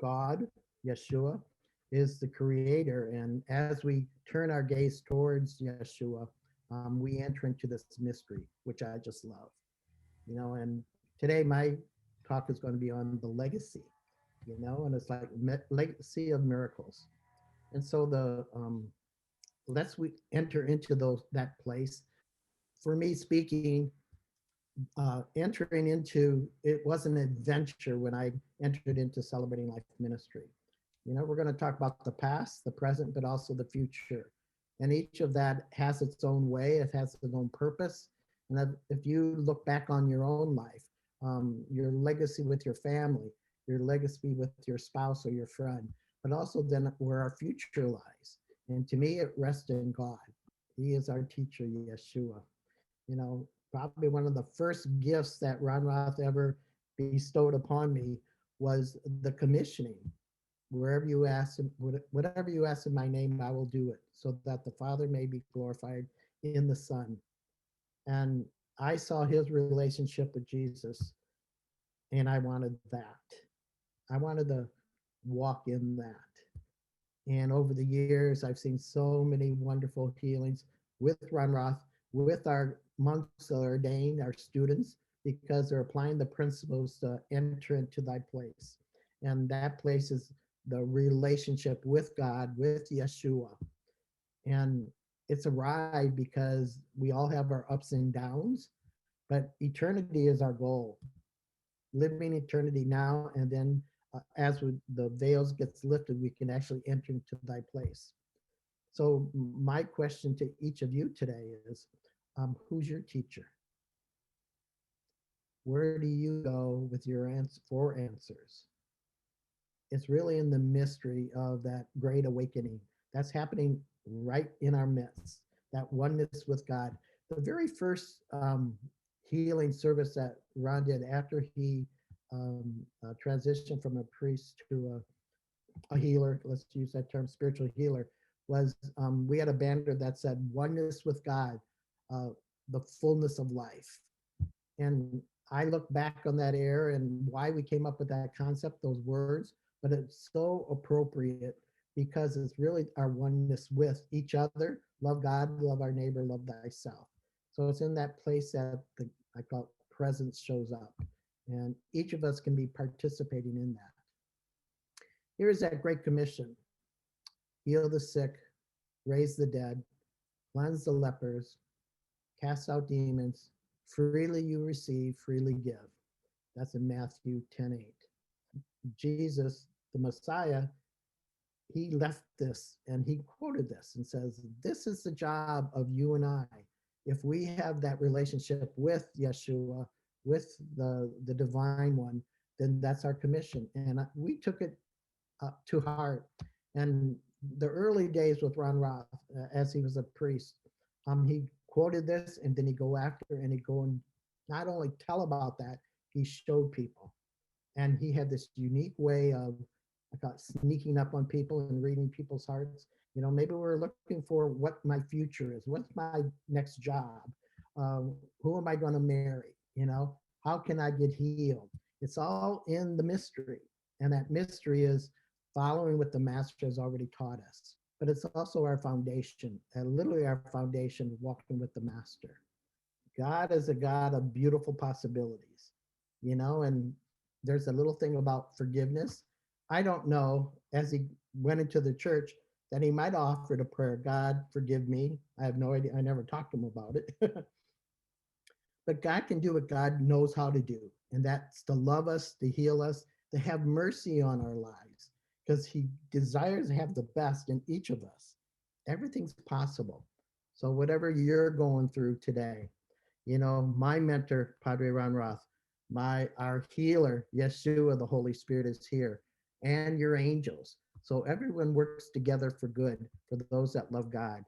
God, Yeshua, is the creator. And as we turn our gaze towards Yeshua, we enter into this mystery, which I just love. And today my talk is going to be on the legacy, and it's like legacy of miracles. And so let's we enter into that place. For me speaking, entering into it was an adventure when I entered into Celebrating Life ministry. We're going to talk about the past, the present, but also the future. And each of that has its own way, it has its own purpose. And if you look back on your own life, your legacy with your family, your legacy with your spouse or your friend, but also then where our future lies. And to me, it rests in God. He is our teacher, Yeshua. Probably one of the first gifts that Ron Roth ever bestowed upon me was the commissioning. Wherever you ask him, whatever you ask in my name, I will do it, so that the Father may be glorified in the Son. And I saw his relationship with Jesus, and I wanted that. I wanted to walk in that. And over the years, I've seen so many wonderful healings with Ron Roth, with our monks that are ordained, our students, because they're applying the principles to enter into thy place. And that place is the relationship with God, with Yeshua. And it's a ride because we all have our ups and downs, but eternity is our goal. Living eternity now, and then as the veils gets lifted, we can actually enter into thy place. So my question to each of you today is, who's your teacher? Where do you go with your for answers? It's really in the mystery of that great awakening that's happening right in our midst, that oneness with God. The very first healing service that Ron did after he transitioned from a priest to a healer, let's use that term, spiritual healer, was we had a banner that said oneness with God, the fullness of life. And I look back on that era and why we came up with that concept, those words, but it's so appropriate because it's really our oneness with each other. Love God, love our neighbor, love thyself. So it's in that place that I call presence shows up. And each of us can be participating in that. Here is that great commission: heal the sick, raise the dead, cleanse the lepers, cast out demons. Freely you receive, freely give. That's in Matthew 10:8. Jesus, the Messiah, he left this and he quoted this and says, this is the job of you and I. If we have that relationship with Yeshua, with the divine one, then that's our commission. And we took it to heart. And the early days with Ron Roth, as he was a priest, he quoted this and then he'd go after and he'd go and not only tell about that, he showed people. And he had this unique way of, I thought, sneaking up on people and reading people's hearts. Maybe we're looking for what my future is. What's my next job? Who am I going to marry? How can I get healed? It's all in the mystery. And that mystery is following what the master has already taught us. But it's also our foundation, literally our foundation, walking with the master. God is a God of beautiful possibilities, and there's a little thing about forgiveness. I don't know, as he went into the church, that he might have offered a prayer, God, forgive me. I have no idea. I never talked to him about it. But God can do what God knows how to do. And that's to love us, to heal us, to have mercy on our lives, because he desires to have the best in each of us. Everything's possible. So whatever you're going through today, my mentor, Padre Ron Roth, our healer, Yeshua, the Holy Spirit is here, and your angels. So everyone works together for good for those that love God.